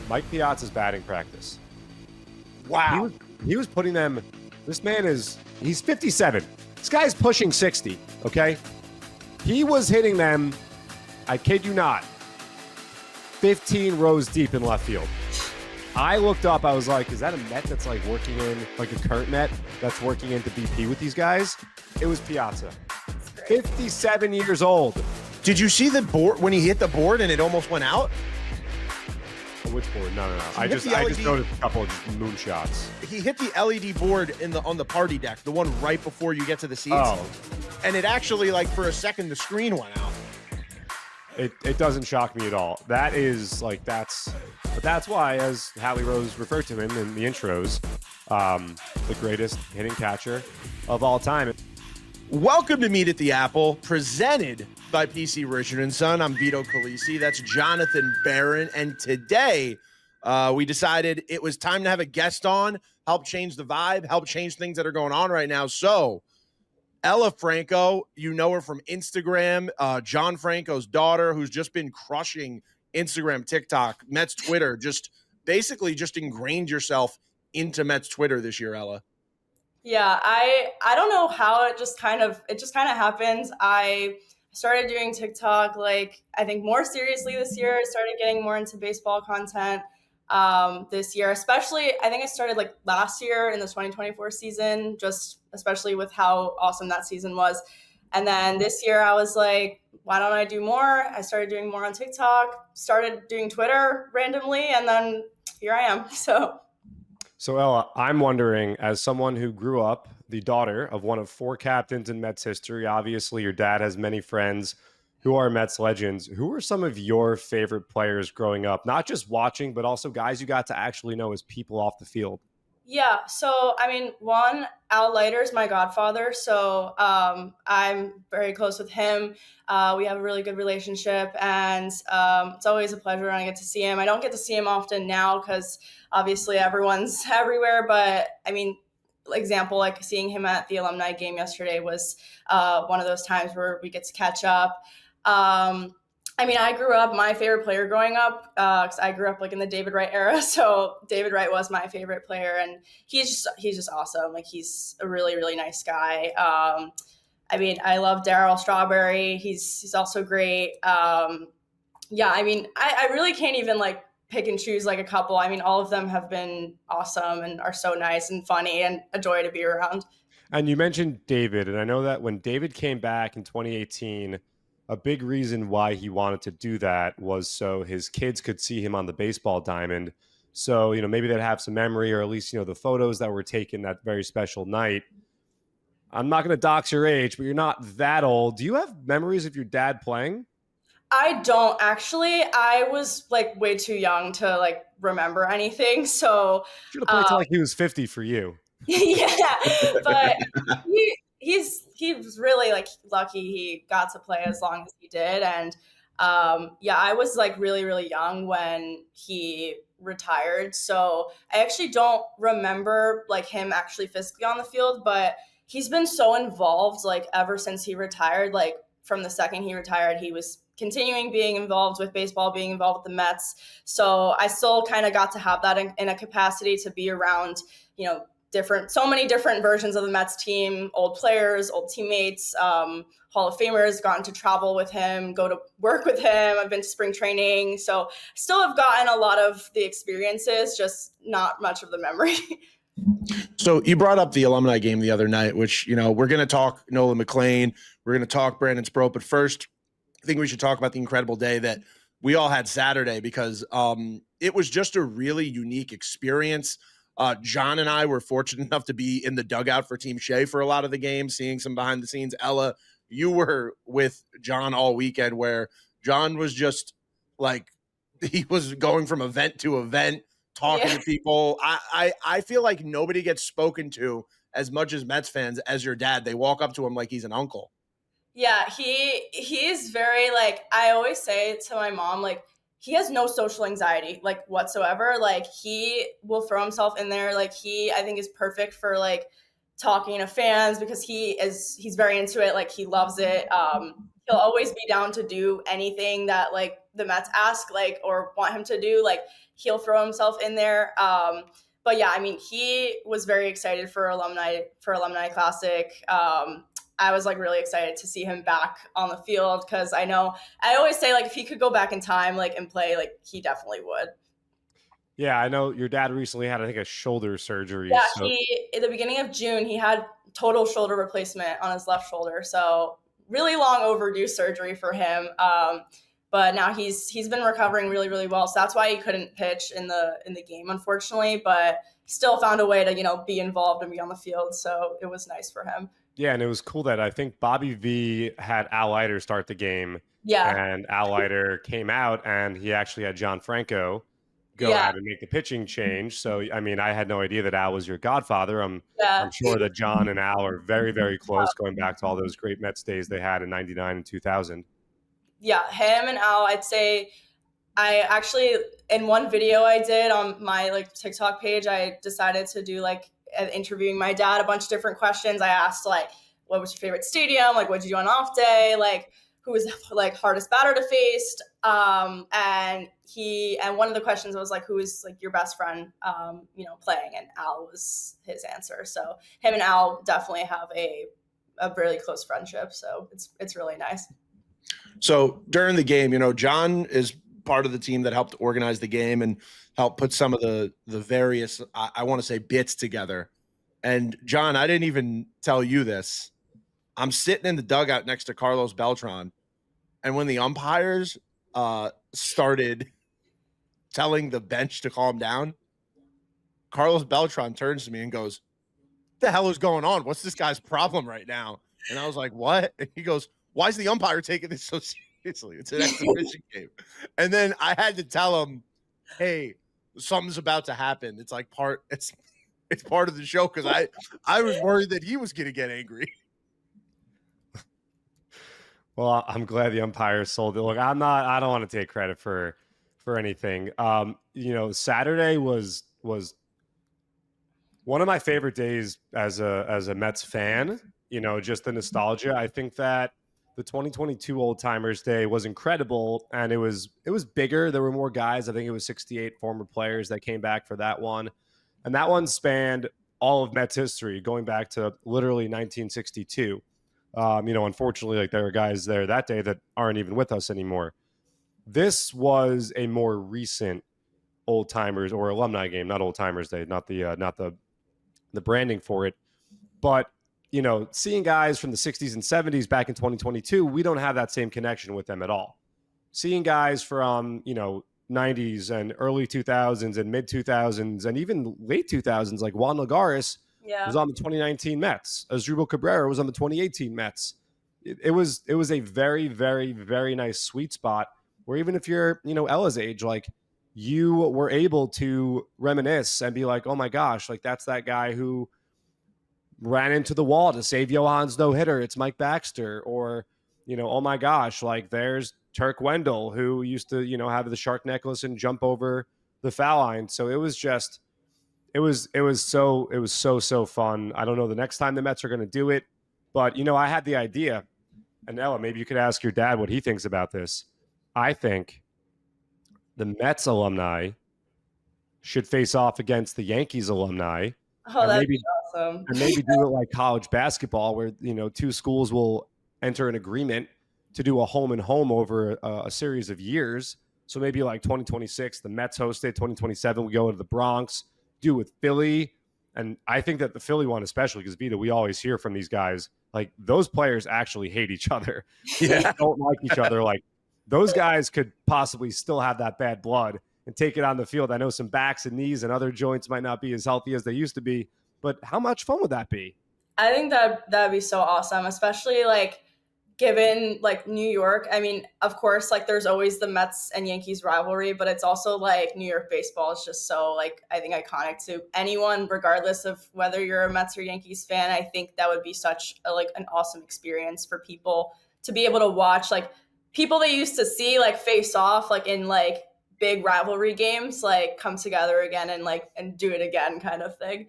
Mike Piazza's batting practice. Wow. He was putting them. This man he's 57. This guy's pushing 60. Okay. He was hitting them. I kid you not. 15 rows deep in left field. I looked up. I was like, is that a Met that's like working in, like a current Met that's working into BP with these guys? It was Piazza. 57 years old. Did you see the board when he hit the board and it almost went out? Which board? No. I just noticed a couple of moonshots. He hit the LED board on the party deck, the one right before you get to the seats. Oh. And it actually, like, for a second, the screen went out. It doesn't shock me at all. But that's why, as Howie Rose referred to him in the intros, the greatest hitting catcher of all time. Welcome to Meet at the Apple, presented by PC Richard & Son. I'm Vito Calisi. That's Jonathan Barron. And today, we decided it was time to have a guest on, help change the vibe, help change things that are going on right now. So, Ella Franco, you know her from Instagram, John Franco's daughter, who's just been crushing Instagram, TikTok, Mets Twitter, just ingrained yourself into Mets Twitter this year, Ella. Yeah, I don't know how it just kind of happens. I started doing TikTok, like, I think more seriously this year. I started getting more into baseball content this year, especially. I think I started like last year in the 2024 season, just especially with how awesome that season was. And then this year I was like, why don't I do more? I started doing more on TikTok, started doing Twitter randomly, and then here I am. So Ella, I'm wondering, as someone who grew up the daughter of one of four captains in Mets history, obviously your dad has many friends who are Mets legends. Who are some of your favorite players growing up? Not just watching, but also guys you got to actually know as people off the field. Yeah, so I mean, one, Leiter is my godfather, so I'm very close with him. We have a really good relationship, and it's always a pleasure when I get to see him. I don't get to see him often now because obviously everyone's everywhere, but I mean, example, like seeing him at the alumni game yesterday was one of those times where we get to catch up. I mean, my favorite player growing up, because I grew up like in the David Wright era. So David Wright was my favorite player, and he's just awesome. Like, he's a really, really nice guy. I mean, I love Darryl Strawberry. He's also great. Yeah, I mean, I really can't even like pick and choose like a couple. I mean, all of them have been awesome and are so nice and funny and a joy to be around. And you mentioned David, and I know that when David came back in 2018, a big reason why he wanted to do that was so his kids could see him on the baseball diamond. So, maybe they'd have some memory, or at least, the photos that were taken that very special night. I'm not going to dox your age, but you're not that old. Do you have memories of your dad playing? I don't actually. I was like way too young to like remember anything. So should have played till like he was 50 for you. Yeah, but he was really like lucky he got to play as long as he did. And yeah, I was like really, really young when he retired. So I actually don't remember like him actually physically on the field, but he's been so involved like ever since he retired. Like from the second he retired, he was continuing being involved with baseball, being involved with the Mets. So I still kind of got to have that in a capacity to be around, so many different versions of the Mets team, old players, old teammates, Hall of Famers, gotten to travel with him, go to work with him. I've been to spring training. So I still have gotten a lot of the experiences, just not much of the memory. So you brought up the alumni game the other night, which, we're going to talk Nolan McLean. We're going to talk Brandon Sproat. But first, I think we should talk about the incredible day that we all had Saturday, because it was just a really unique experience. John and I were fortunate enough to be in the dugout for Team Shea for a lot of the game, seeing some behind the scenes. Ella, you were with John all weekend, where John was just like, he was going from event to event, talking to people. I feel like nobody gets spoken to as much as Mets fans as your dad. They walk up to him like he's an uncle. Yeah, he's very like, I always say to my mom, like, he has no social anxiety, like, whatsoever. Like, he will throw himself in there. Like, I think is perfect for like talking to fans, because he's very into it. Like, he loves it. he'll always be down to do anything that like the Mets ask, like, or want him to do. Like, he'll throw himself in there. But yeah, I mean, he was very excited for Alumni Classic. I was like really excited to see him back on the field, because I always say, like, if he could go back in time, like, and play, like, he definitely would. Yeah, I know your dad recently had, I think, a shoulder surgery. Yeah, So at the beginning of June, he had total shoulder replacement on his left shoulder. So really long overdue surgery for him. But now he's been recovering really, really well. So that's why he couldn't pitch in the game, unfortunately. But he still found a way to, be involved and be on the field. So it was nice for him. yeah, and it was cool that I think Bobby V had Al Leiter start the game. Yeah. And Al Leiter came out, and he actually had John Franco go out and make the pitching change. So, I mean, I had no idea that Al was your godfather. I'm sure that John and Al are very, very close, going back to all those great Mets days they had in 99 and 2000. Yeah, him and Al, I'd say, I actually, in one video I did on my like TikTok page, I decided to do like interviewing my dad, a bunch of different questions. I asked, like, what was your favorite stadium? Like, what did you do on off day? Like, who was like hardest batter to face? And one of the questions was like, who is like your best friend, playing? And Al was his answer. So him and Al definitely have a really close friendship. So it's really nice. So during the game, John is part of the team that helped organize the game and help put some of the various, I want to say, bits together. And John, I didn't even tell you this. I'm sitting in the dugout next to Carlos Beltrán. And when the umpires started telling the bench to calm down, Carlos Beltrán turns to me and goes, "What the hell is going on? What's this guy's problem right now?" And I was like, "What?" And he goes, "Why is the umpire taking this so seriously? It's an exhibition game." And then I had to tell him, "Hey, something's about to happen. It's like it's part of the show," because I was worried that he was going to get angry. Well, I'm glad the umpires sold it. Look, I don't want to take credit for anything. Saturday was one of my favorite days as a Mets fan. Just the nostalgia. I think that the 2022 Old Timers Day was incredible, and it was bigger. There were more guys. I think it was 68 former players that came back for that one, and that one spanned all of Mets history, going back to literally 1962. Unfortunately, like, there are guys there that day that aren't even with us anymore. This was a more recent Old Timers or Alumni game, not Old Timers Day, not the branding for it, but seeing guys from the 60s and 70s back in 2022, we don't have that same connection with them at all. Seeing guys from 90s and early 2000s and mid 2000s and even late 2000s, like Juan Lagares, was on the 2019 Mets. Asdrubal Cabrera was on the 2018 Mets. It was a very, very, very nice sweet spot where even if you're, Ella's age, like, you were able to reminisce and be like, oh my gosh, like, that's that guy who ran into the wall to save Johan's no-hitter. It's Mike Baxter. Or, oh my gosh, like, there's Turk Wendell, who used to, have the shark necklace and jump over the foul line. So it was just... It was so fun. I don't know the next time the Mets are going to do it, but I had the idea, and Ella, maybe you could ask your dad what he thinks about this. I think the Mets alumni should face off against the Yankees alumni. Oh, that'd be awesome. And maybe do it like college basketball, where two schools will enter an agreement to do a home and home over a series of years. So maybe like 2026, the Mets host it. 2027, we go to the Bronx. Do with Philly. And I think that the Philly one, especially because, Vita, we always hear from these guys, like, those players actually hate each other. They don't like each other. Like, those guys could possibly still have that bad blood and take it on the field. I know some backs and knees and other joints might not be as healthy as they used to be, but how much fun would that be? I think that'd be so awesome, especially like given like New York. I mean, of course, like, there's always the Mets and Yankees rivalry, but it's also like New York baseball is just so, like, I think iconic to anyone, regardless of whether you're a Mets or Yankees fan. I think that would be such an awesome experience for people to be able to watch, like, people they used to see like face off like in like big rivalry games, like, come together again and do it again, kind of thing.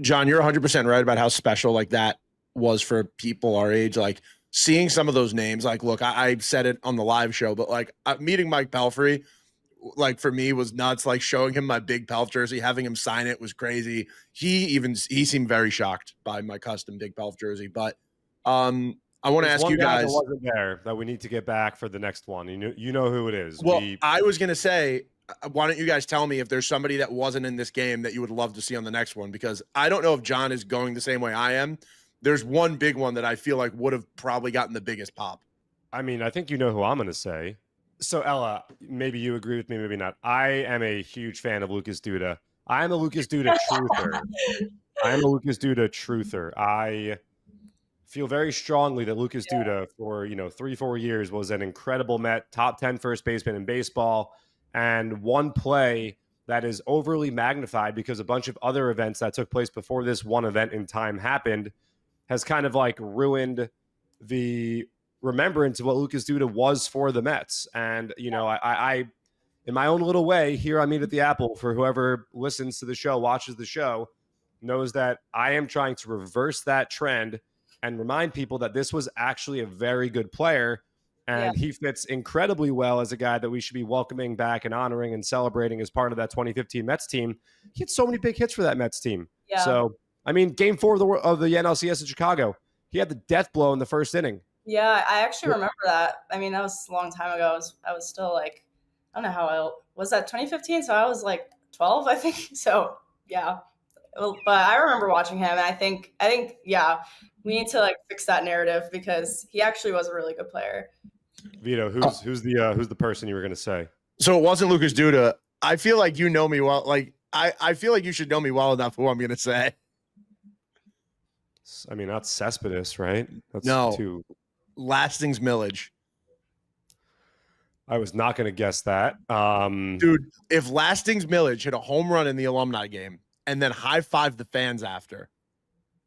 John, you're 100% right about how special like that was for people our age. Like, seeing some of those names, like, look, I said it on the live show, but like meeting Mike Pelfrey, like for me was nuts. Like showing him my big Pelf jersey, having him sign it was crazy. He seemed very shocked by my custom big Pelf jersey. But I want to ask one you guy guys. that wasn't there that we need to get back for the next one. You know who it is. Well, I was gonna say, why don't you guys tell me if there's somebody that wasn't in this game that you would love to see on the next one? Because I don't know if John is going the same way I am. There's one big one that I feel like would have probably gotten the biggest pop. I mean, I think you know who I'm going to say. So, Ella, maybe you agree with me, maybe not. I am a huge fan of Lucas Duda. I am a Lucas Duda truther. I feel very strongly that Lucas Duda for, 3-4 years was an incredible Met, top 10 first baseman in baseball. And one play that is overly magnified because a bunch of other events that took place before this one event in time happened has kind of like ruined the remembrance of what Lucas Duda was for the Mets. And, I in my own little way here on Meet at the Apple, for whoever listens to the show, watches the show, knows that I am trying to reverse that trend and remind people that this was actually a very good player. And he fits incredibly well as a guy that we should be welcoming back and honoring and celebrating as part of that 2015 Mets team. He had so many big hits for that Mets team. Yeah. So, I mean, game 4 of the NLCS in Chicago, he had the death blow in the first inning. Yeah, I actually remember that. I mean, that was a long time ago. I was still like, I don't know how old was that, 2015? So I was like 12, I think. So yeah, but I remember watching him, and I think yeah, we need to like fix that narrative because he actually was a really good player. Vito, who's the person you were going to say? So it wasn't Lucas Duda. I feel like you know me well. Like I feel like you should know me well enough who I'm going to say. I mean, not Cespedes, right? That's no. Lastings Milledge. I was not going to guess that. Dude, if Lastings Milledge hit a home run in the alumni game and then high-fived the fans after,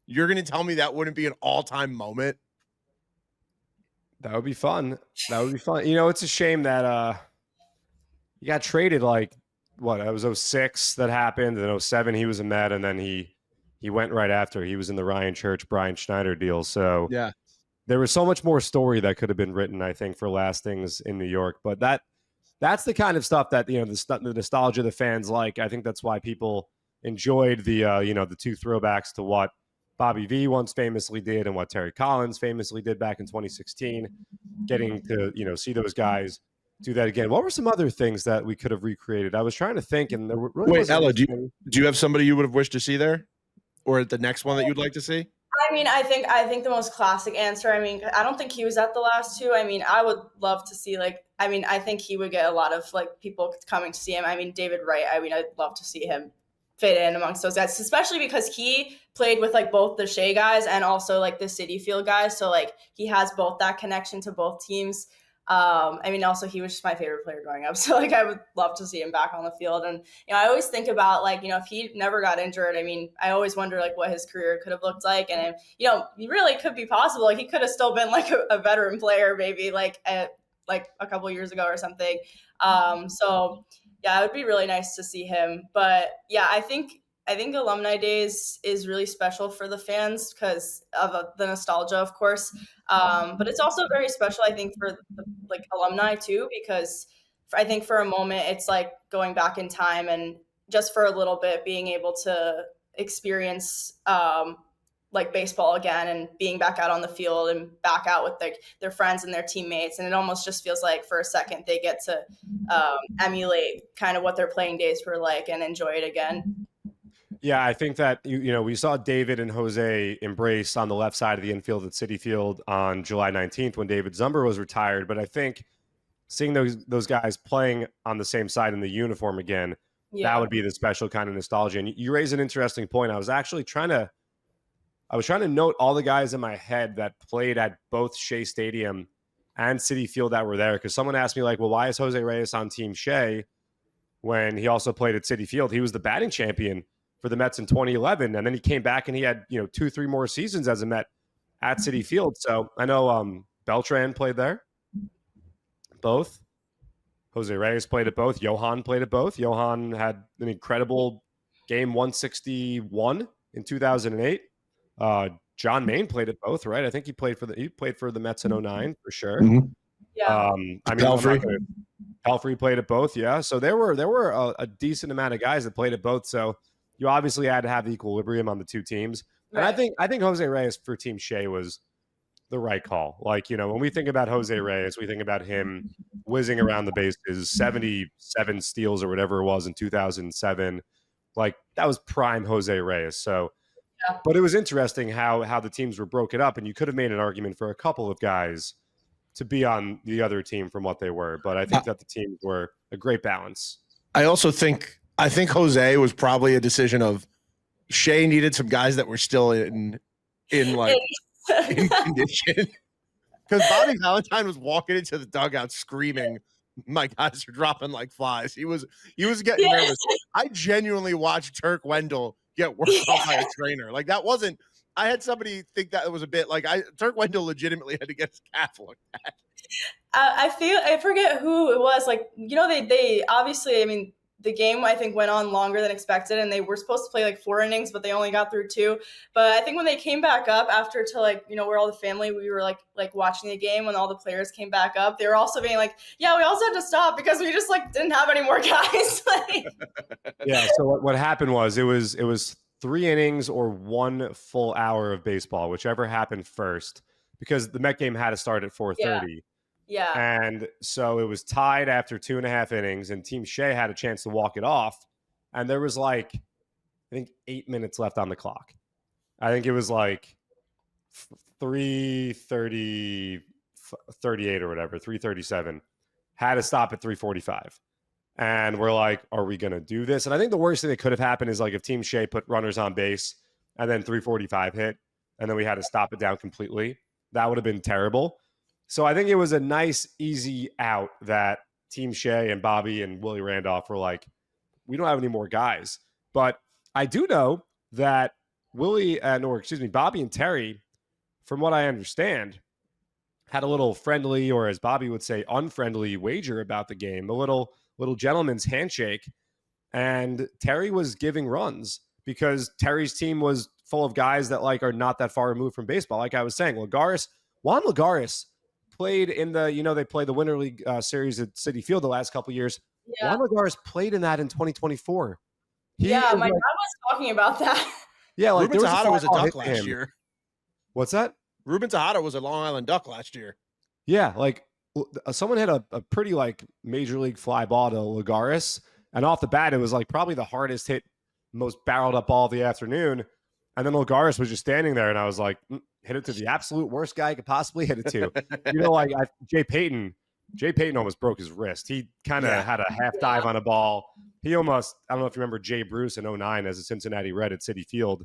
you're going to tell me that wouldn't be an all-time moment? That would be fun. It's a shame that he got traded like, what, it was 06 that happened, and 07 he was a Met, and then he went right after. He was in the Ryan Church, Brian Schneider deal. So yeah, there was so much more story that could have been written, I think, for Lastings in New York. But that's the kind of stuff that, the nostalgia the fans like. I think that's why people enjoyed the, the two throwbacks to what Bobby V once famously did and what Terry Collins famously did back in 2016, getting to, see those guys do that again. What were some other things that we could have recreated? I was trying to think, and there really wait, Ella, do you have somebody you would have wished to see there, or at the next one that you'd like to see? I mean, I think the most classic answer, I mean, I don't think he was at the last two. I mean, I would love to see, I think he would get a lot of, people coming to see him. I mean, David Wright, I mean, I'd love to see him fit in amongst those guys, especially because he played with, both the Shea guys and also, the Citi Field guys. So, he has both that connection to both teams. I mean, also he was just my favorite player growing up. So I would love to see him back on the field. And, I always think about if he never got injured, I mean, I always wonder what his career could have looked like. And, he really could be possible. He could have still been a veteran player, maybe a couple years ago or something. So yeah, it would be really nice to see him. But yeah, I think Alumni Days is really special for the fans because of the nostalgia, of course. But it's also very special, I think, for the alumni too, because I think for a moment it's going back in time and just for a little bit being able to experience baseball again and being back out on the field and back out with their friends and their teammates. And it almost just feels like for a second they get to emulate kind of what their playing days were like and enjoy it again. Yeah, I think that, we saw David and Jose embrace on the left side of the infield at Citi Field on July 19th when David Zumber was retired. But I think seeing those guys playing on the same side in the uniform again, that would be the special kind of nostalgia. And you raise an interesting point. I was actually trying to note all the guys in my head that played at both Shea Stadium and Citi Field that were there. Because someone asked me, well, why is Jose Reyes on Team Shea when he also played at Citi Field? He was the batting champion for the Mets in 2011. And then he came back and he had, 2-3 more seasons as a Met at Citi Field. So I know Beltrán played there. Both. Jose Reyes played at both. Johan played at both. Johan had an incredible game 161 in 2008. John Maine played at both, right? I think he played for the Mets in 09 for sure. Mm-hmm. Yeah. I mean, Pelfrey played at both, yeah. So there were a decent amount of guys that played at both. So you obviously had to have the equilibrium on the two teams. And Right. I think Jose Reyes for Team Shea was the right call. Like, when we think about Jose Reyes, we think about him whizzing around the bases, 77 steals or whatever it was in 2007. Like, that was prime Jose Reyes. So, Yeah. but it was interesting how the teams were broken up, and you could have made an argument for a couple of guys to be on the other team from what they were. But I think that the teams were a great balance. I also think Jose was probably a decision of Shea needed some guys that were still in condition. Because Bobby Valentine was walking into the dugout screaming, "My guys are dropping like flies." He was getting nervous. I genuinely watched Turk Wendell get worked on by a trainer. Like, that wasn't. I had somebody think that it was a bit like Turk Wendell legitimately had to get his calf looked at. I forget who it was. Like, they obviously, I mean, the game I think went on longer than expected, and they were supposed to play like 4 innings, but they only got through 2. But I think when they came back up after to where all the family, we were like watching the game, when all the players came back up, they were also being like, yeah, we also had to stop because we just didn't have any more guys. Yeah. So what happened was it was 3 innings or 1 full hour of baseball, whichever happened first, because the Met game had to start at 4:30. Yeah. And so it was tied after 2.5 innings, and Team Shea had a chance to walk it off. And there was I think 8 minutes left on the clock. I think it was 3:38 or whatever, 3:37. Had to stop at 3:45. And we're like, are we going to do this? And I think the worst thing that could have happened is if Team Shea put runners on base and then 3:45 hit, and then we had to stop it down completely. That would have been terrible. So I think it was a nice, easy out that Team Shea and Bobby and Willie Randolph were like, we don't have any more guys. But I do know that Bobby and Terry, from what I understand, had a little friendly, or as Bobby would say, unfriendly wager about the game, a little gentleman's handshake. And Terry was giving runs because Terry's team was full of guys that are not that far removed from baseball. Like I was saying, Juan Lagares played in they play the Winter League series at Citi Field the last couple of years. Yeah. Juan Lagares played in that in 2024. My dad was talking about that. Yeah, Rubén Tejada was a Duck last year. What's that? Rubén Tejada was a Long Island Duck last year. Yeah, someone hit a pretty major league fly ball to Lagares, and off the bat it was probably the hardest hit, most barreled up ball of the afternoon. And then Lagares was just standing there, and I was like, hit it to the absolute worst guy I could possibly hit it to. Jay Payton almost broke his wrist. He kind of had a half dive on a ball. He almost, I don't know if you remember Jay Bruce in 09 as a Cincinnati Red at Citi Field,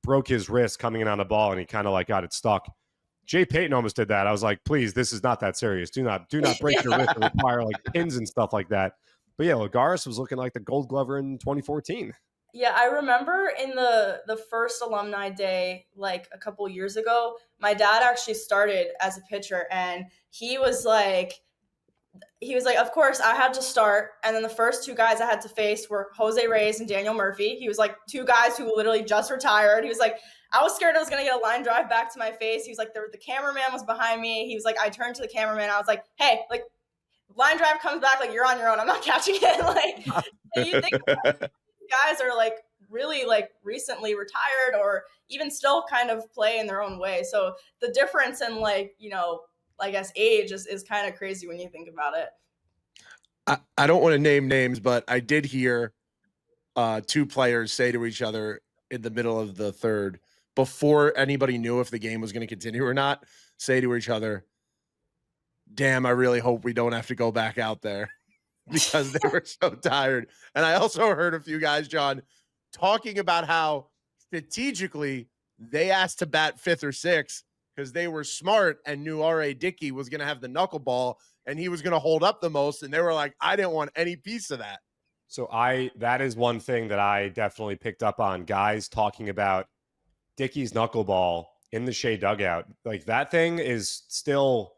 broke his wrist coming in on the ball, and he kind of got it stuck. Jay Payton almost did that. I was like, please, this is not that serious. Do not break your wrist and require pins and stuff like that. But yeah, Lagares was looking like the Gold Glover in 2014. Yeah, I remember in the first alumni day, a couple years ago, my dad actually started as a pitcher, and he was like, of course I had to start. And then the first 2 guys I had to face were Jose Reyes and Daniel Murphy. He was 2 guys who literally just retired. He was I was scared I was going to get a line drive back to my face. He was the cameraman was behind me. He was I turned to the cameraman. I was like, hey, line drive comes back, you're on your own. I'm not catching it. You think guys are really recently retired or even still kind of play in their own way. So the difference in I guess age is kind of crazy when you think about it. I don't want to name names, but I did hear 2 players say to each other in the middle of the third, before anybody knew if the game was going to continue or not, say to each other, damn, I really hope we don't have to go back out there, because they were so tired. And I also heard a few guys, John, talking about how strategically they asked to bat 5th or 6th because they were smart and knew R.A. Dickey was going to have the knuckleball and he was going to hold up the most. And they were like, I didn't want any piece of that. So that is one thing that I definitely picked up on, guys talking about Dickey's knuckleball in the Shea dugout. That thing is still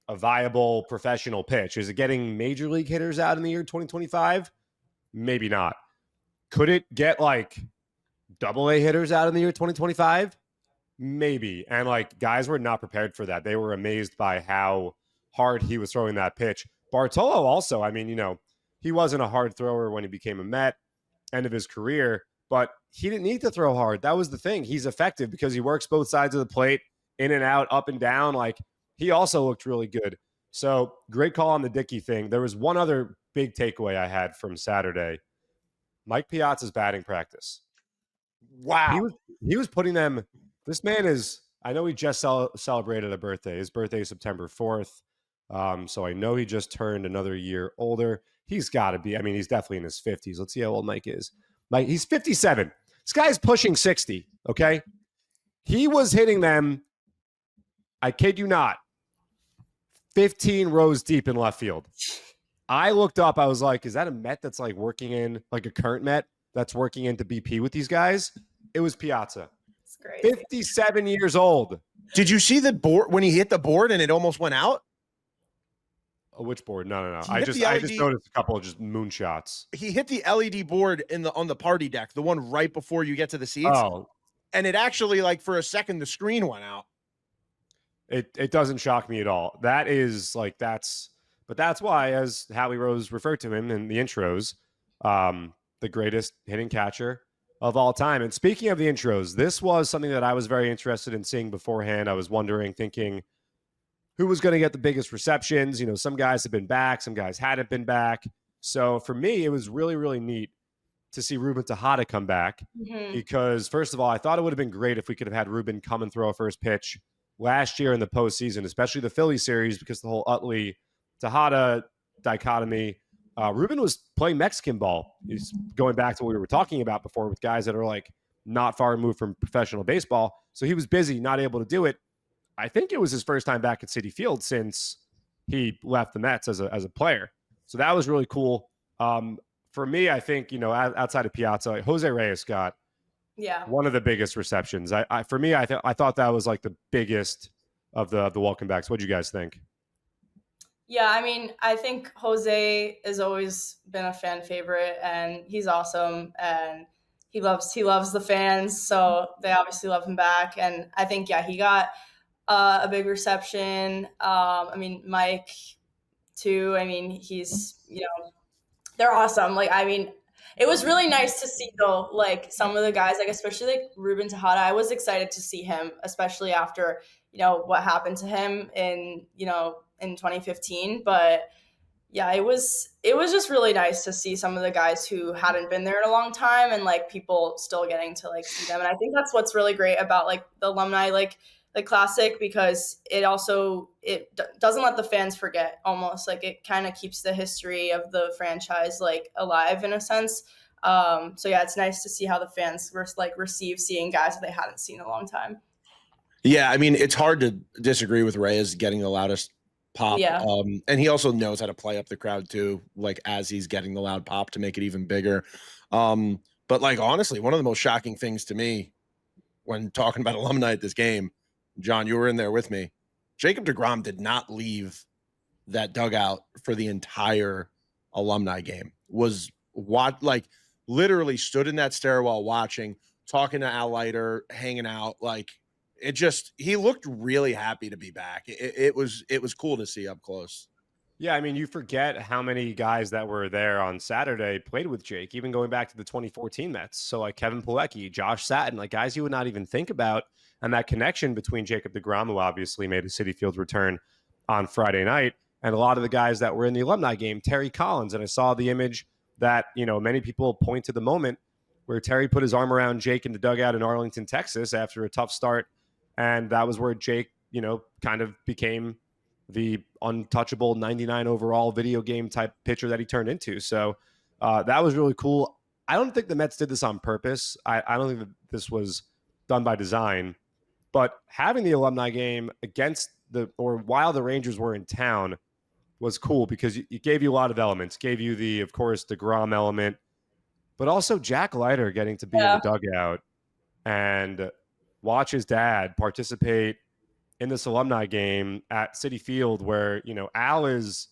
a viable professional pitch. Is it getting major league hitters out in the year 2025? Maybe not. Could it get AA hitters out in the year 2025? maybe. And like guys were not prepared for that. They were amazed by how hard he was throwing that pitch. Bartolo also, I mean, he wasn't a hard thrower when he became a Met, end of his career, but he didn't need to throw hard. That was the thing. He's effective because he works both sides of the plate, in and out, up and down. Like he also looked really good. So great call on the Dickey thing. There was one other big takeaway I had from Saturday. Mike Piazza's batting practice. Wow. He was putting them. This man is. I know he just celebrated a birthday. His birthday is September 4th. So I know he just turned another year older. He's got to be. I mean, he's definitely in his 50s. Let's see how old Mike is. Mike, he's 57. This guy's pushing 60. Okay, he was hitting them. I kid you not. 15 rows deep in left field. I looked up. I was like, is that a Met that's like working in, like a current Met that's working into BP with these guys? It was Piazza. It's great. 57 years old. Did you see the board when he hit the board and it almost went out? Oh, which board? No. He I hit just the LED noticed a couple of just moonshots. He hit the LED board on the party deck, the one right before you get to the seats. Oh, And it actually, like, for a second, the screen went out. it doesn't shock me at all. That is like but that's why, as Howie Rose referred to him in the intros, the greatest hitting catcher of all time. And speaking of the intros, this was something that I was very interested in seeing beforehand. I was thinking who was going to get the biggest receptions. Some guys have been back, some guys hadn't been back. So for me, it was really, really neat to see Rubén Tejada come back because, first of all, I thought it would have been great if we could have had Rubén come and throw a first pitch last year in the postseason, especially the Philly series, because the whole Utley Tejada dichotomy. Rubén was playing Mexican ball. He's going back to what we were talking about before with guys that are like not far removed from professional baseball. So he was busy, not able to do it. I think it was his first time back at Citi Field since he left the Mets as a player. So that was really cool. For me, I think, outside of Piazza, Jose Reyes got one of the biggest receptions. I thought that was like the biggest of the welcome backs. What do you guys think? Yeah, I mean, I think Jose has always been a fan favorite, and he's awesome, and he loves the fans, so they obviously love him back. And I think he got a big reception. I mean, Mike too. I mean, he's they're awesome. Like, I mean, it was really nice to see though, like some of the guys, like especially like Rubén Tejada. I was excited to see him, especially after what happened to him in 2015. But yeah, it was just really nice to see some of the guys who hadn't been there in a long time, and like people still getting to like see them. And I think that's what's really great about like the Alumni like Classic, because it doesn't let the fans forget, almost like it kind of keeps the history of the franchise like alive in a sense. So yeah, it's nice to see how the fans receive seeing guys that they hadn't seen in a long time. Yeah, I mean, it's hard to disagree with Reyes getting the loudest pop. Yeah. And he also knows how to play up the crowd too, like as he's getting the loud pop to make it even bigger. But like, honestly, one of the most shocking things to me when talking about Alumni at this game, John, you were in there with me. Jacob deGrom did not leave that dugout for the entire Alumni game. Was literally stood in that stairwell watching, talking to Leiter, hanging out. Like he looked really happy to be back. It was cool to see up close. Yeah, I mean, you forget how many guys that were there on Saturday played with Jake, even going back to the 2014 Mets. So like Kevin Pilecki, Josh Satin, like guys you would not even think about. And that connection between Jacob deGrom, who obviously made a Citi Field return on Friday night, and a lot of the guys that were in the Alumni game, Terry Collins. And I saw the image that, many people point to the moment where Terry put his arm around Jake in the dugout in Arlington, Texas after a tough start. And that was where Jake, kind of became the untouchable 99 overall video game type pitcher that he turned into. So that was really cool. I don't think the Mets did this on purpose. I don't think that this was done by design. But having the Alumni game while the Rangers were in town was cool because it gave you a lot of elements. Gave you of course, the deGrom element, but also Jack Leiter getting to be in the dugout and watch his dad participate in this Alumni game at Citi Field, where Al is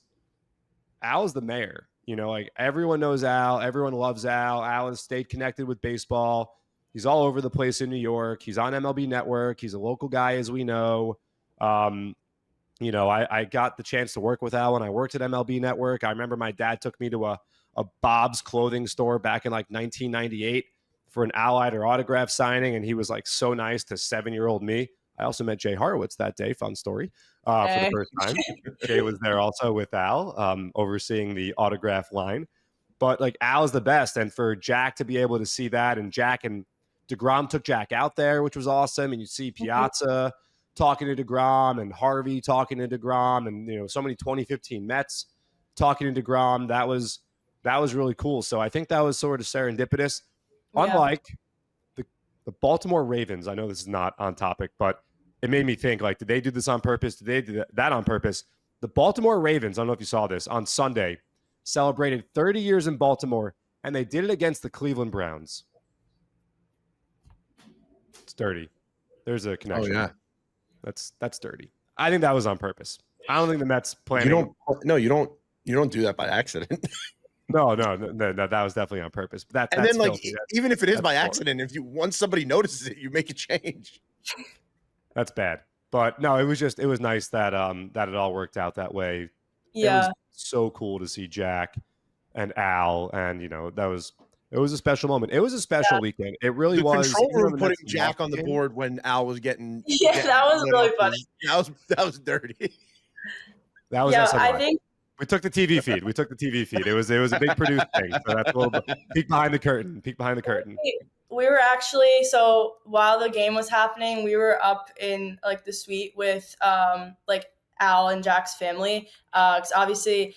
the mayor. Like everyone knows Al, everyone loves Al. Al has stayed connected with baseball. He's all over the place in New York. He's on MLB Network. He's a local guy, as we know. I got the chance to work with Al when I worked at MLB Network. I remember my dad took me to a Bob's clothing store back in like 1998 for an Al Leiter autograph signing, and he was like so nice to 7-year-old me. I also met Jay Horowitz that day. Fun story. For the first time. Jay was there also with Al, overseeing the autograph line. But like Al's the best, and for Jack to be able to see that, and Jack and deGrom took Jack out there, which was awesome. And you see Piazza talking to deGrom, and Harvey talking to deGrom, and so many 2015 Mets talking to deGrom. That was really cool. So I think that was sort of serendipitous. Yeah. Unlike the Baltimore Ravens, I know this is not on topic, but it made me think, like, did they do this on purpose? Did they do that on purpose? The Baltimore Ravens, I don't know if you saw this, on Sunday celebrated 30 years in Baltimore, and they did it against the Cleveland Browns. It's dirty. There's a connection. Oh, yeah. That's dirty. I think that was on purpose. I don't think the Mets planning. You don't do that by accident. No, that was definitely on purpose. But and then, like, even if it is by accident, once somebody notices it, you make a change. That's bad. But no, it was nice that it all worked out that way. Yeah. It was so cool to see Jack and Al, and it was a special moment. It was a special weekend. It really was. The control room putting Jack on the board when Al was getting. Yeah, that was really funny. That was dirty. That was. Yeah, SNY. I think. We took the TV feed. It was a big produced thing. So that's a little bit peek behind the curtain. We were actually, so while the game was happening, we were up in like the suite with like Al and Jack's family. Because obviously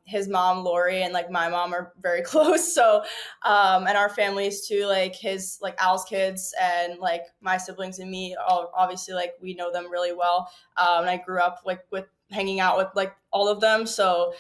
his mom, Lori, and like my mom are very close. So and our families too, like Al's kids and like my siblings and me, obviously like we know them really well. And I grew up like with hanging out with like all of them. So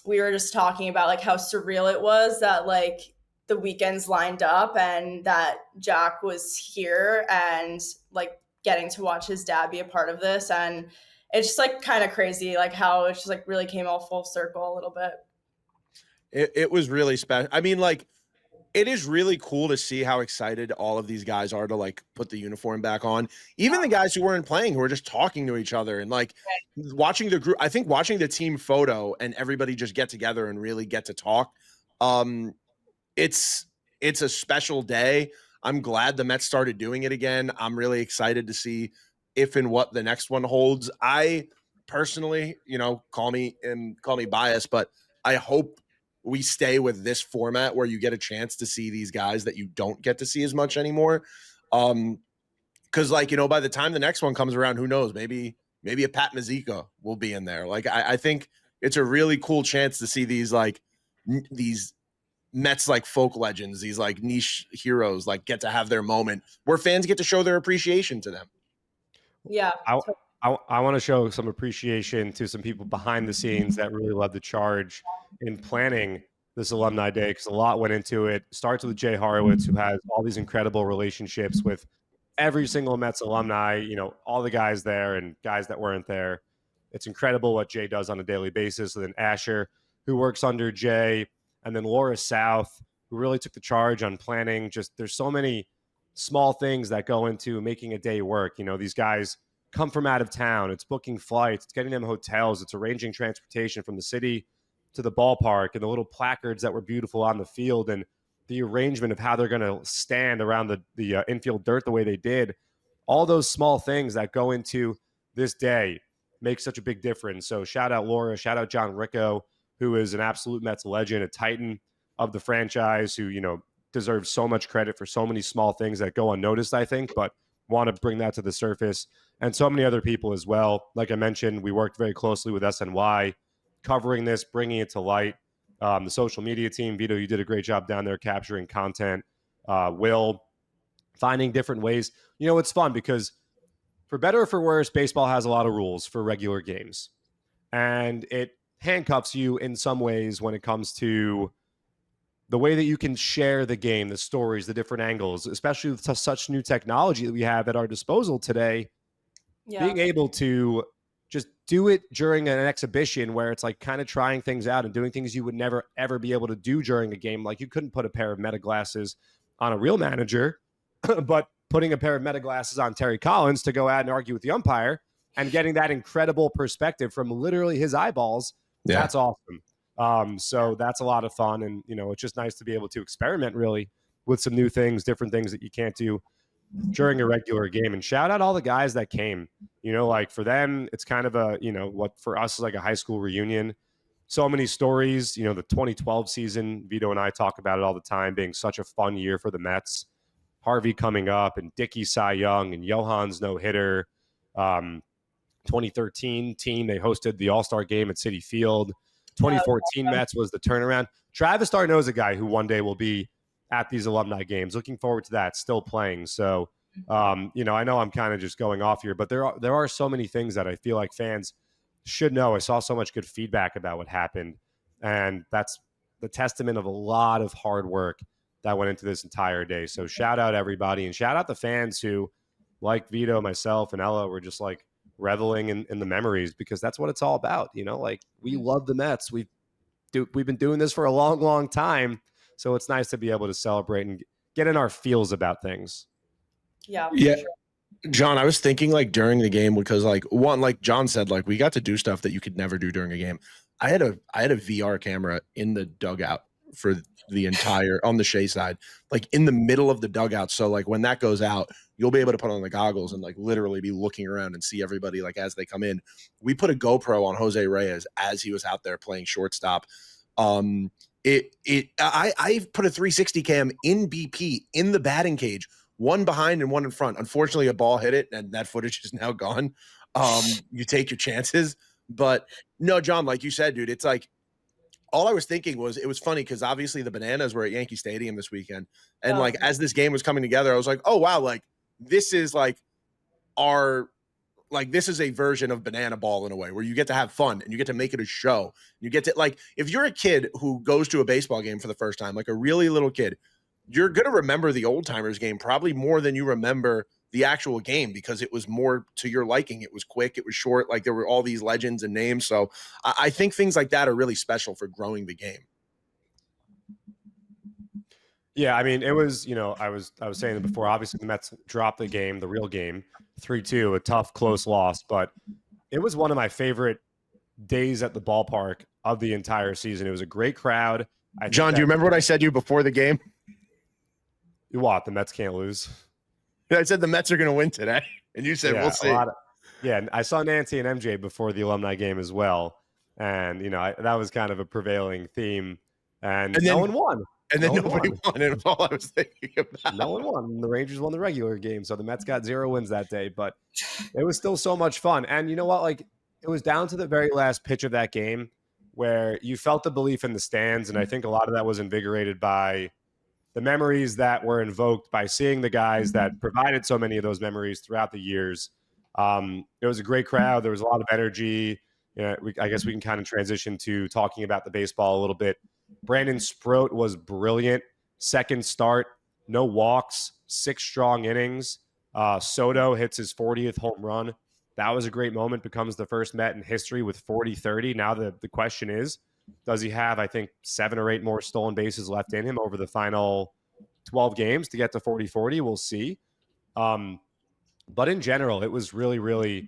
we were just talking about like how surreal it was that like the weekends lined up and that Jack was here and like getting to watch his dad be a part of this. And it's just like kind of crazy, like how it just like really came all full circle a little bit. It was really special. I mean, like, it is really cool to see how excited all of these guys are to like put the uniform back on. Even the guys who weren't playing, who were just talking to each other and like watching the group. I think watching the team photo and everybody just get together and really get to talk. It's a special day. I'm glad the Mets started doing it again. I'm really excited to see if and what the next one holds. I personally, call me biased, but I hope we stay with this format where you get a chance to see these guys that you don't get to see as much anymore. Because by the time the next one comes around, who knows? Maybe a Pat Mazeika will be in there. Like, I think it's a really cool chance to see these Mets like folk legends, these like niche heroes, like get to have their moment where fans get to show their appreciation to them. Yeah. I want to show some appreciation to some people behind the scenes that really led the charge in planning this Alumni Day, because a lot went into it. Starts with Jay Horowitz, who has all these incredible relationships with every single Mets alumni, all the guys there and guys that weren't there. It's incredible what Jay does on a daily basis. And then Asher, who works under Jay, and then Laura South, who really took the charge on planning. Just there's so many small things that go into making a day work. These guys come from out of town. It's booking flights. It's getting them hotels. It's arranging transportation from the city to the ballpark, and the little placards that were beautiful on the field, and the arrangement of how they're going to stand around the infield dirt the way they did. All those small things that go into this day make such a big difference. So shout out Laura, shout out John Ricco, who is an absolute Mets legend, a titan of the franchise, who, deserves so much credit for so many small things that go unnoticed, I think, but want to bring that to the surface. And so many other people as well. Like I mentioned, we worked very closely with SNY, covering this, bringing it to light. The social media team, Vito, you did a great job down there capturing content. Will, finding different ways. It's fun because for better or for worse, baseball has a lot of rules for regular games. And it handcuffs you in some ways when it comes to the way that you can share the game, the stories, the different angles, especially with such new technology that we have at our disposal today. Yeah. Being able to just do it during an exhibition where it's like kind of trying things out and doing things you would never, ever be able to do during a game. Like you couldn't put a pair of meta glasses on a real manager, but putting a pair of meta glasses on Terry Collins to go out and argue with the umpire and getting that incredible perspective from literally his eyeballs. Yeah. That's awesome. So that's a lot of fun. And, it's just nice to be able to experiment really with some new things, different things that you can't do during a regular game. And shout out all the guys that came, like for them, it's kind of a, what for us is like a high school reunion. So many stories, the 2012 season, Vito and I talk about it all the time, being such a fun year for the Mets. Harvey coming up and Dickey Cy Young and Johan's no-hitter. 2013 team, they hosted the All-Star game at Citi Field. 2014 Mets was the turnaround. Travis D'Arnaud is a guy who one day will be at these alumni games. Looking forward to that, still playing. So, I know I'm kind of just going off here, but there are so many things that I feel like fans should know. I saw so much good feedback about what happened, and that's the testament of a lot of hard work that went into this entire day. So shout out everybody, and shout out the fans who, like Vito, myself, and Ella, were just like reveling in the memories, because that's what it's all about. Like we love the Mets. We've been doing this for a long, long time. So it's nice to be able to celebrate and get in our feels about things. Yeah. Yeah. Sure. John, I was thinking like during the game, because like John said, like we got to do stuff that you could never do during a game. I had a VR camera in the dugout for the entire, on the Shea side, like in the middle of the dugout. So like when that goes out, you'll be able to put on the goggles and like literally be looking around and see everybody like as they come in. We put a GoPro on Jose Reyes as he was out there playing shortstop. I put a 360 cam in BP in the batting cage, one behind and one in front. Unfortunately, a ball hit it, and that footage is now gone. You take your chances. But no, John, like you said, dude, it's like all I was thinking was it was funny because obviously the Bananas were at Yankee Stadium this weekend. And like as this game was coming together, I was like, oh, wow, like this is like this is a version of banana ball in a way where you get to have fun and you get to make it a show. You get to, like, if you're a kid who goes to a baseball game for the first time, like a really little kid, you're going to remember the old timers game probably more than you remember the actual game, because it was more to your liking. It was quick. It was short. Like there were all these legends and names. So I think things like that are really special for growing the game. Yeah, I mean, it was, I was saying it before. Obviously, the Mets dropped the game, the real game, 3-2, a tough, close loss. But it was one of my favorite days at the ballpark of the entire season. It was a great crowd. John, do you remember what I said to you before the game? What? The Mets can't lose? I said the Mets are going to win today. And you said, we'll see. And I saw Nancy and MJ before the alumni game as well. And, that was kind of a prevailing theme. And no one won. And then nobody won. It was all I was thinking about. No one won. The Rangers won the regular game, so the Mets got 0 wins that day. But it was still so much fun. And you know what? Like, it was down to the very last pitch of that game where you felt the belief in the stands. And I think a lot of that was invigorated by the memories that were invoked by seeing the guys that provided so many of those memories throughout the years. It was a great crowd. There was a lot of energy. I guess we can kind of transition to talking about the baseball a little bit. Brandon Sproat was brilliant. Second start, no walks, 6 strong innings. Soto hits his 40th home run. That was a great moment, becomes the first Met in history with 40-30. Now the question is, does he have, I think, 7 or 8 more stolen bases left in him over the final 12 games to get to 40-40? We'll see. But in general, it was really, really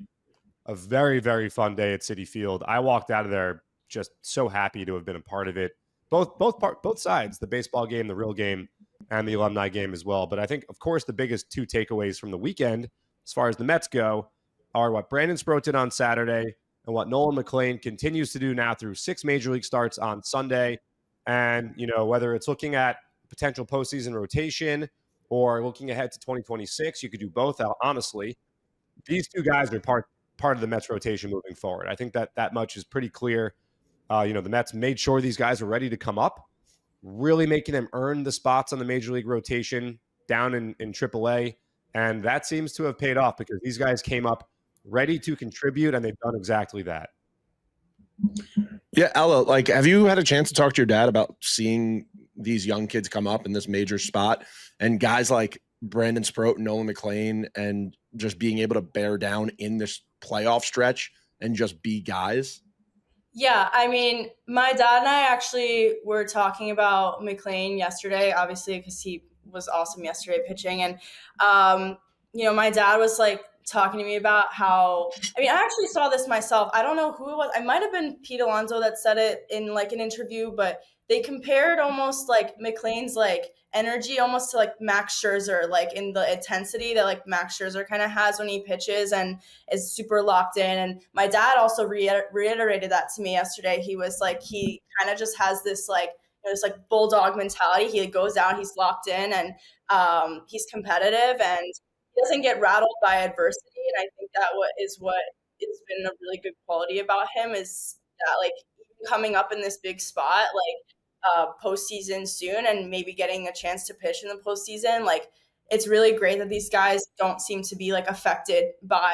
a very, very fun day at Citi Field. I walked out of there just so happy to have been a part of it. Both sides, the baseball game, the real game, and the alumni game as well. But I think, of course, the biggest 2 takeaways from the weekend, as far as the Mets go, are what Brandon Sproat did on Saturday and what Nolan McLean continues to do now through 6 major league starts on Sunday. And, whether it's looking at potential postseason rotation or looking ahead to 2026, you could do both, honestly. These 2 guys are part of the Mets rotation moving forward. I think that much is pretty clear. The Mets made sure these guys are ready to come up, really making them earn the spots on the major league rotation down in AAA. And that seems to have paid off because these guys came up ready to contribute, and they've done exactly that. Yeah, Ella, like, have you had a chance to talk to your dad about seeing these young kids come up in this major spot and guys like Brandon Sproat and Nolan McLean and just being able to bear down in this playoff stretch and just be guys? Yeah, I mean, my dad and I actually were talking about McLean yesterday, obviously, because he was awesome yesterday pitching. And, my dad was like talking to me about how, I actually saw this myself. I don't know who it was. I might have been Pete Alonso that said it in like an interview, but they compared almost like McLean's like energy almost to like Max Scherzer, like in the intensity that like Max Scherzer kind of has when he pitches and is super locked in. And my dad also reiterated that to me yesterday. He was like, he kind of just has this like, this like bulldog mentality. He goes down, he's locked in, and he's competitive, and he doesn't get rattled by adversity. And I think that what has been a really good quality about him is that like even coming up in this big spot, like postseason soon, and maybe getting a chance to pitch in the postseason, like it's really great that these guys don't seem to be like affected by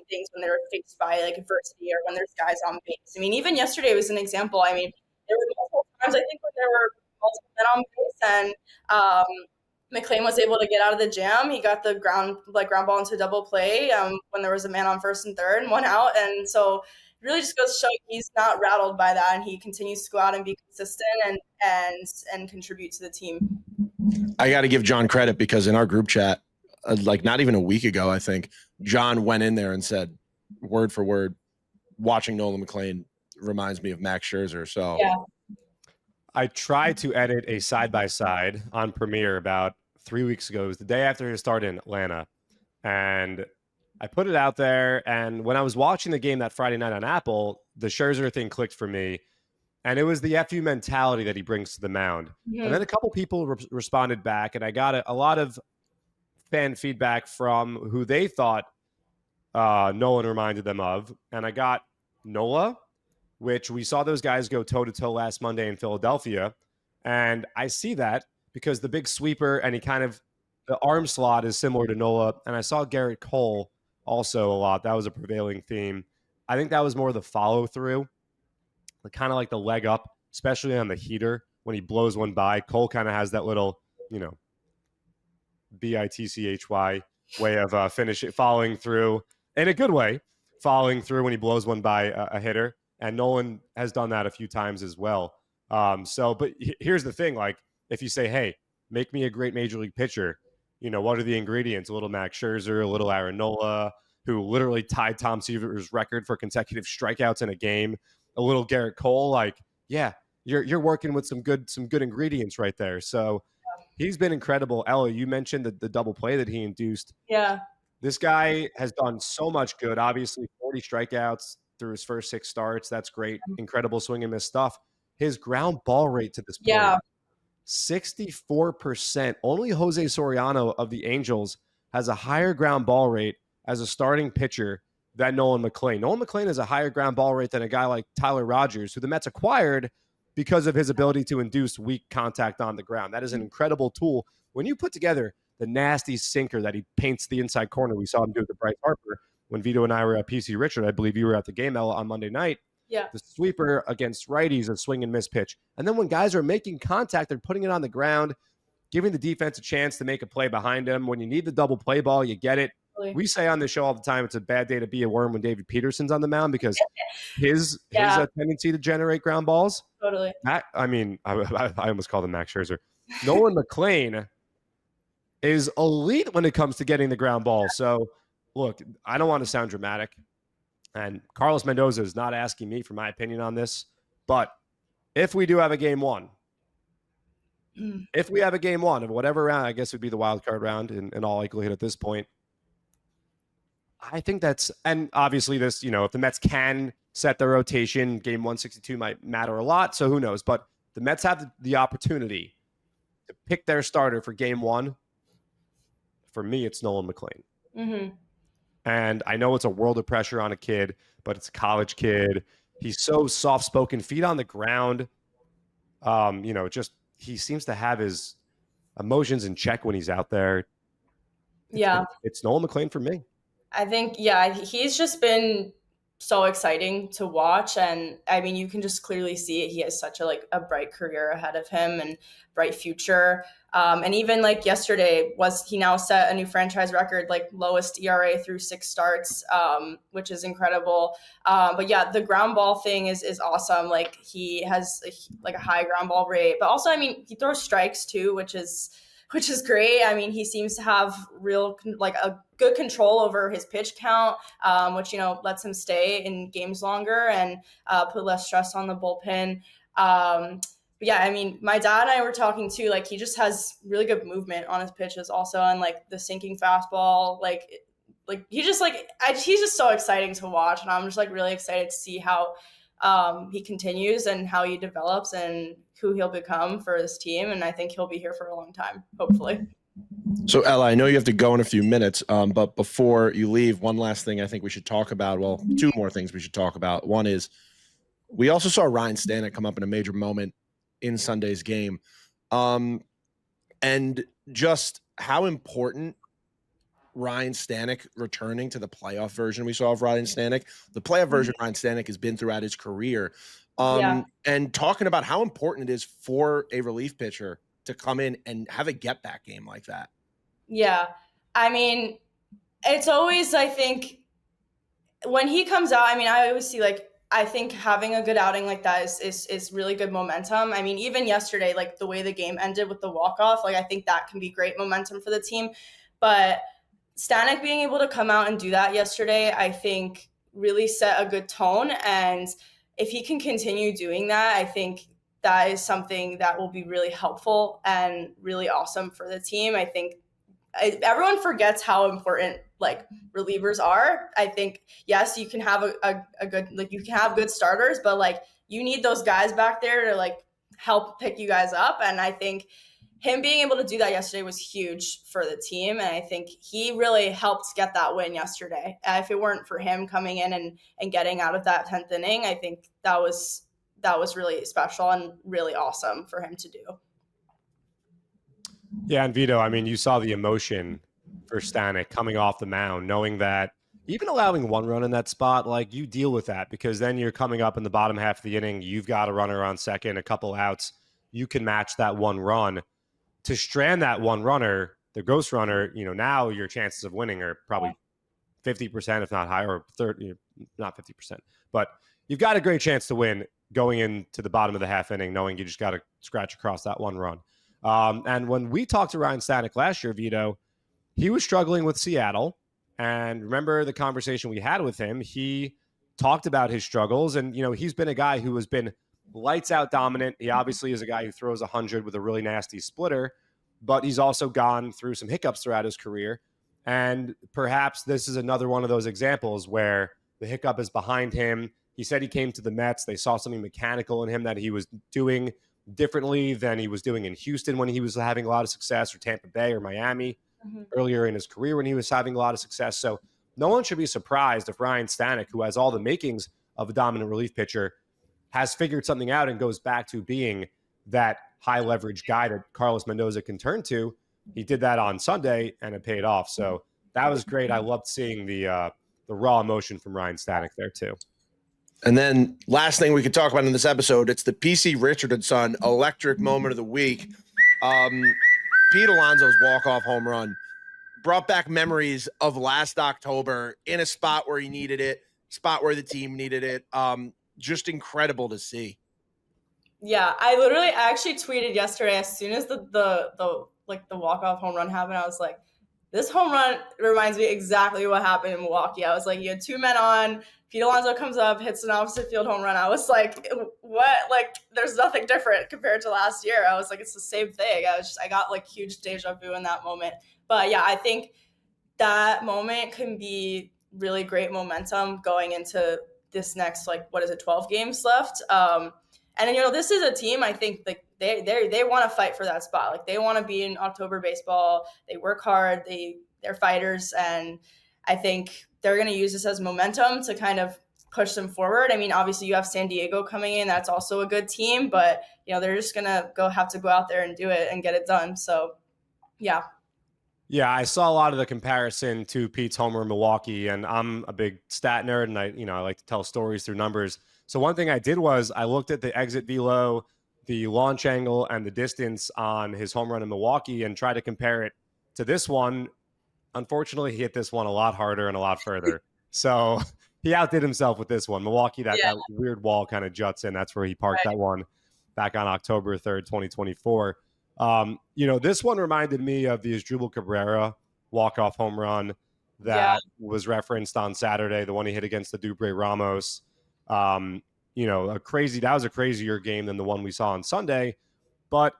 things when they're faced by like adversity or when there's guys on base. Even yesterday was an example. There were multiple times I think when there were multiple men on base, and McLean was able to get out of the jam. He got the ground ball into double play when there was a man on first and third and one out. And so it really just goes to show he's not rattled by that, and he continues to go out and be consistent and contribute to the team. I got to give John credit because in our group chat, like not even a week ago, I think John went in there and said word for word, watching Nolan McLean reminds me of Max Scherzer. So yeah. I tried to edit a side-by-side on Premiere about 3 weeks ago. It was the day after his start in Atlanta. And I put it out there. And when I was watching the game that Friday night on Apple, the Scherzer thing clicked for me. And it was the FU mentality that he brings to the mound. Mm-hmm. And then a couple people responded back. And I got a lot of fan feedback from who they thought Nolan reminded them of. And I got Nola, which we saw those guys go toe-to-toe last Monday in Philadelphia. And I see that because the big sweeper and the arm slot is similar to Nola. And I saw Garrett Cole also a lot. That was a prevailing theme. I think that was more the follow-through, kind of like the leg up, especially on the heater when he blows one by. Cole kind of has that little, bitchy way of following through in a good way, following through when he blows one by a hitter. And Nolan has done that a few times as well. But here's the thing. Like, if you say, hey, make me a great major league pitcher, what are the ingredients? A little Max Scherzer, a little Aaron Nola, who literally tied Tom Seaver's record for consecutive strikeouts in a game, a little Garrett Cole. Like, yeah, you're working with some good ingredients right there. So he's been incredible. Ella, you mentioned the double play that he induced. Yeah. This guy has done so much good. Obviously, 40 strikeouts through his first 6 starts. That's great. Incredible swing and miss stuff. His ground ball rate to this point, 64%. Only Jose Soriano of the Angels has a higher ground ball rate as a starting pitcher than Nolan McLean. Nolan McLean has a higher ground ball rate than a guy like Tyler Rogers, who the Mets acquired because of his ability to induce weak contact on the ground. That is an incredible tool. When you put together the nasty sinker that he paints the inside corner, we saw him do it to Bryce Harper when Vito and I were at PC Richard. I believe you were at the game, Ella, on Monday night. Yeah. The sweeper against righties, a swing and miss pitch. And then when guys are making contact, they're putting it on the ground, giving the defense a chance to make a play behind him. When you need the double play ball, you get it. Totally. We say on the show all the time, it's a bad day to be a worm when David Peterson's on the mound because his tendency to generate ground balls. Totally. I almost called him Max Scherzer. Nolan McLean is elite when it comes to getting the ground ball. So, look, I don't want to sound dramatic, and Carlos Mendoza is not asking me for my opinion on this, but if we do have a game one, of whatever round, I guess it would be the wild card round in all likelihood at this point, I think that's, and obviously this, if the Mets can set their rotation, game 162 might matter a lot, so who knows, but the Mets have the opportunity to pick their starter for game one. For me, it's Nolan McLean. Mm-hmm. And I know it's a world of pressure on a kid, but it's a college kid. He's so soft-spoken, feet on the ground. He seems to have his emotions in check when he's out there. Yeah. It's Nolan McLean for me. I think, he's just been so exciting to watch. And you can just clearly see it. He has such a bright career ahead of him and bright future. And even like yesterday he now set a new franchise record, like lowest ERA through 6 starts, which is incredible. But yeah, the ground ball thing is awesome. Like he has a high ground ball rate, but also, he throws strikes too, which is which is great. I mean, he seems to have like a good control over his pitch count, which, lets him stay in games longer and put less stress on the bullpen. But yeah, I mean, my dad and I were talking too, like he just has really good movement on his pitches also, and like the sinking fastball, he's just so exciting to watch, and I'm just like really excited to see how he continues and how he develops and who he'll become for this team. And I think he'll be here for a long time, hopefully. So, Ella, I know you have to go in a few minutes, but before you leave, one last thing I think we should talk about. Well, two more things we should talk about. One is we also saw Ryne Stanek come up in a major moment in Sunday's game. And just how important Ryne Stanek returning to the playoff version we saw of Ryne Stanek. The playoff version Ryne Stanek has been throughout his career. And talking about how important it is for a relief pitcher to come in and have a get-back game like that. Yeah. I mean, it's always, I think, when he comes out, I mean, I always see, like, I think having a good outing like that is really good momentum. I mean, even yesterday, like, the way the game ended with the walk-off, like, I think that can be great momentum for the team. But Stanek being able to come out and do that yesterday, I think really set a good tone. And if he can continue doing that, I think that is something that will be really helpful and really awesome for the team. I think everyone forgets how important like relievers are. I think, yes, you can have a good, like you can have good starters, but like you need those guys back there to like help pick you guys up. And I think him being able to do that yesterday was huge for the team. And I think he really helped get that win yesterday. If it weren't for him coming in and getting out of that 10th inning, I think that was really special and really awesome for him to do. Yeah, and Vito, I mean, you saw the emotion for Stanek coming off the mound, knowing that even allowing one run in that spot, like you deal with that because then you're coming up in the bottom half of the inning. You've got a runner on second, a couple outs. You can match that one run. To strand that one runner, the ghost runner, now your chances of winning are probably 50%, if not higher, or 30, not 50%. But you've got a great chance to win going into the bottom of the half inning, knowing you just got to scratch across that one run. And when we talked to Ryne Stanek last year, Vito, he was struggling with Seattle. And remember the conversation we had with him, he talked about his struggles. And, he's been a guy who has been lights out dominant. He obviously is a guy who throws 100 with a really nasty splitter, but he's also gone through some hiccups throughout his career. And perhaps this is another one of those examples where the hiccup is behind him. He said he came to the Mets. They saw something mechanical in him that he was doing differently than he was doing in Houston when he was having a lot of success, or Tampa Bay or Miami earlier in his career when he was having a lot of success. So no one should be surprised if Ryne Stanek, who has all the makings of a dominant relief pitcher, has figured something out and goes back to being that high leverage guy that Carlos Mendoza can turn to. He did that on Sunday and it paid off. So that was great. I loved seeing the raw emotion from Ryne Stanek there too. And then last thing we could talk about in this episode, it's the PC Richardson electric moment of the week. Pete Alonso's walk-off home run brought back memories of last October in a spot where he needed it, spot where the team needed it. Just incredible to see. Yeah, I actually tweeted yesterday as soon as the walk-off home run happened. I was like, this home run reminds me exactly what happened in Milwaukee. I was like, you had two men on, Pete Alonso comes up, hits an opposite field home run. I was like, what? Like, there's nothing different compared to last year. I was like, it's the same thing. I got like huge deja vu in that moment. But yeah, I think that moment can be really great momentum going into this next, 12 games left. And this is a team, I think, like they want to fight for that spot. Like, they want to be in October baseball. They work hard. They're fighters. And I think they're going to use this as momentum to kind of push them forward. I mean, obviously you have San Diego coming in. That's also a good team, but they're just going to have to go out there and do it and get it done. So yeah. Yeah, I saw a lot of the comparison to Pete's homer in Milwaukee, and I'm a big stat nerd, and I like to tell stories through numbers. So one thing I did was I looked at the exit velo, the launch angle, and the distance on his home run in Milwaukee and tried to compare it to this one. Unfortunately, he hit this one a lot harder and a lot further. So he outdid himself with this one. Milwaukee, that weird wall kind of juts in. That's where he parked that one back on October 3rd, 2024. This one reminded me of the Asdrubal Cabrera walk-off home run that was referenced on Saturday, the one he hit against the Dubre Ramos. That was a crazier game than the one we saw on Sunday, but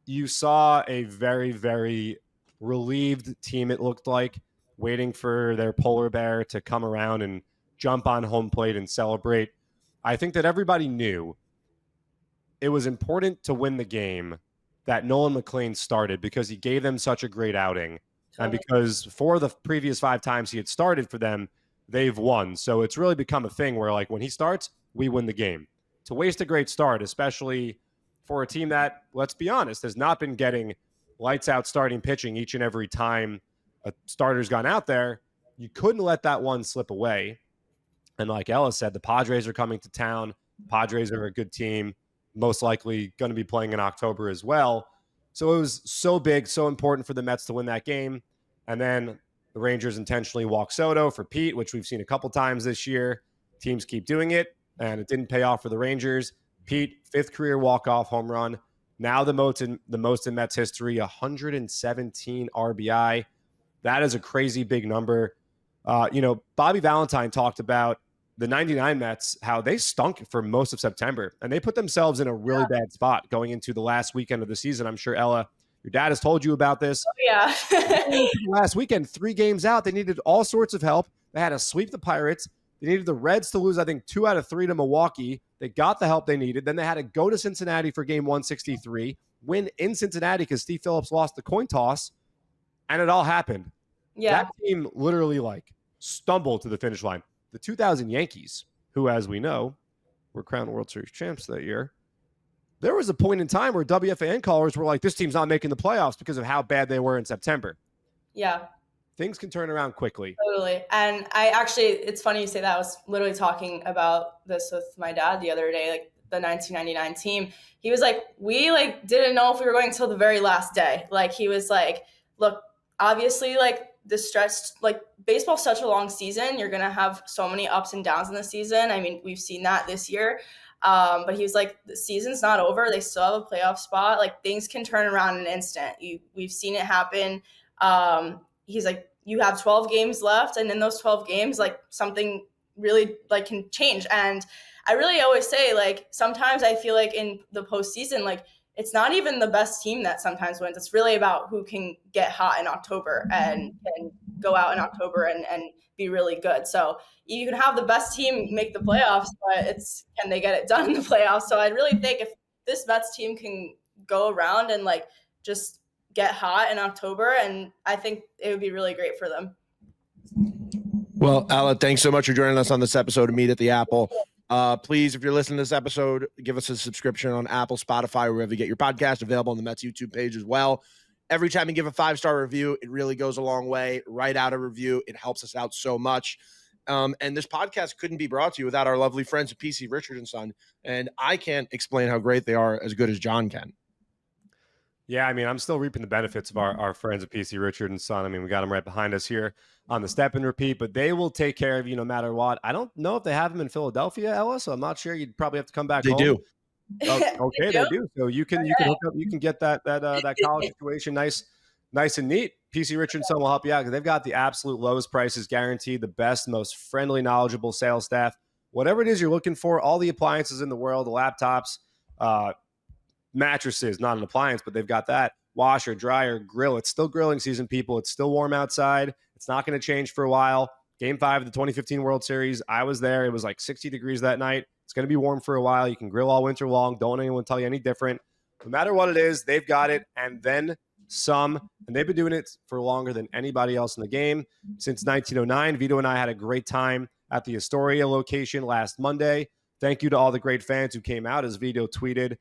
you saw a very, very relieved team, it looked like, waiting for their polar bear to come around and jump on home plate and celebrate. I think that everybody knew it was important to win the game that Nolan McLean started because he gave them such a great outing. And because for the previous 5 times he had started for them, they've won. So it's really become a thing where, like, when he starts, we win the game. To waste a great start, especially for a team that, let's be honest, has not been getting lights out starting pitching each and every time a starter's gone out there, you couldn't let that one slip away. And like Ella said, the Padres are coming to town. Padres are a good team, most likely going to be playing in October as well. So it was so big, so important for the Mets to win that game. And then the Rangers intentionally walk Soto for Pete, which we've seen a couple times this year. Teams keep doing it, and it didn't pay off for the Rangers. Pete, 5th career walk-off home run. Now the most in Mets history, 117 RBI. That is a crazy big number. Bobby Valentine talked about the 99 Mets, how they stunk for most of September, and they put themselves in a really bad spot going into the last weekend of the season. I'm sure, Ella, your dad has told you about this. Yeah. Last weekend, 3 games out, they needed all sorts of help. They had to sweep the Pirates. They needed the Reds to lose, I think, 2 out of 3 to Milwaukee. They got the help they needed. Then they had to go to Cincinnati for game 163, win in Cincinnati because Steve Phillips lost the coin toss, and it all happened. Yeah. That team literally stumbled to the finish line. The 2000 Yankees, who, as we know, were crowned World Series champs that year, there was a point in time where WFAN callers were like, this team's not making the playoffs because of how bad they were in September. Yeah. Things can turn around quickly. Totally. And it's funny you say that. I was literally talking about this with my dad the other day, the 1999 team. He was like, we didn't know if we were going until the very last day. He was like, look, obviously the stretch, baseball's such a long season. You're going to have so many ups and downs in the season. I mean, we've seen that this year. But he was like, the season's not over. They still have a playoff spot. Things can turn around in an instant. We've seen it happen. He's like, you have 12 games left. And in those 12 games, something really can change. And I really always say, sometimes I feel like in the postseason, it's not even the best team that sometimes wins. It's really about who can get hot in October and go out in October and be really good. So you can have the best team make the playoffs, but can they get it done in the playoffs? So I really think if this Mets team can go around and just get hot in October, and I think it would be really great for them. Well, Ella, thanks so much for joining us on this episode of Meet at the Apple. Please, if you're listening to this episode, give us a subscription on Apple, Spotify, wherever you get your podcast, available on the Mets YouTube page as well. Every time you give a 5-star review, it really goes a long way. Write out a review. It helps us out so much. And this podcast couldn't be brought to you without our lovely friends at PC Richard & Son. And I can't explain how great they are as good as John can. Yeah, I mean, I'm still reaping the benefits of our friends at PC Richard & Son. I mean, we got them right behind us here on the Step and Repeat, but they will take care of you no matter what. I don't know if they have them in Philadelphia, Ella, so I'm not sure. You'd probably have to come back home. They do. Oh, okay, they do. So you can hook up, you can get that college situation nice and neat. PC Richard & Son will help you out because they've got the absolute lowest prices guaranteed, the best, most friendly, knowledgeable sales staff. Whatever it is you're looking for, all the appliances in the world, the laptops, mattresses, not an appliance, but they've got that. Washer, dryer, grill. It's still grilling season, people. It's still warm outside. It's not going to change for a while. Game 5 of the 2015 World Series, I was there. It was 60 degrees that night. It's going to be warm for a while. You can grill all winter long. Don't anyone tell you any different. No matter what it is, they've got it, and then some. And they've been doing it for longer than anybody else in the game. Since 1909, Vito and I had a great time at the Astoria location last Monday. Thank you to all the great fans who came out, as Vito tweeted.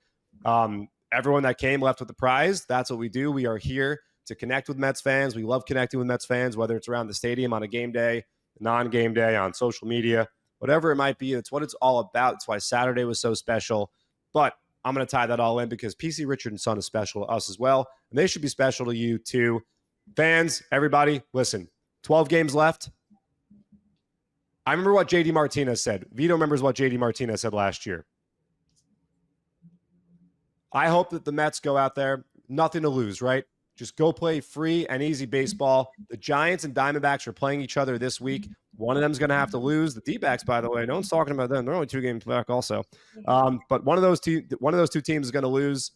Everyone that came left with the prize. That's what we do. We are here to connect with Mets fans. We love connecting with Mets fans, whether it's around the stadium on a game day, non-game day, on social media, whatever it might be. It's what it's all about. It's why Saturday was so special. But I'm going to tie that all in because PC Richard & Son is special to us as well, and they should be special to you too. Fans, everybody, listen, 12 games left. I remember what JD Martinez said. Vito remembers what JD Martinez said last year. I hope that the Mets go out there, nothing to lose, right? Just go play free and easy baseball. The Giants and Diamondbacks are playing each other this week. One of them is going to have to lose. The D-backs, by the way, no one's talking about them. They're only 2 games back also. But one of those two teams is going to lose.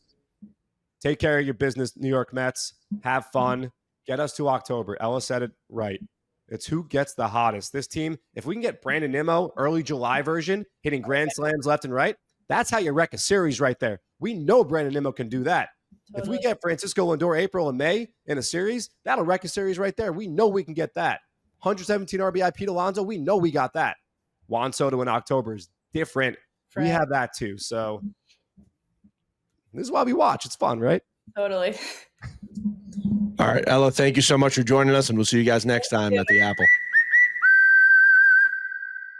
Take care of your business, New York Mets. Have fun. Get us to October. Ella said it right. It's who gets the hottest. This team, if we can get Brandon Nimmo, early July version, hitting grand slams left and right, that's how you wreck a series right there. We know Brandon Nimmo can do that. Totally. If we get Francisco Lindor April and May in a series, that'll wreck a series right there. We know we can get that. 117 RBI Pete Alonso, we know we got that. Juan Soto in October is different. We have that too. So this is why we watch. It's fun, right? Totally. All right, Ella, thank you so much for joining us, and we'll see you guys next time at the Apple.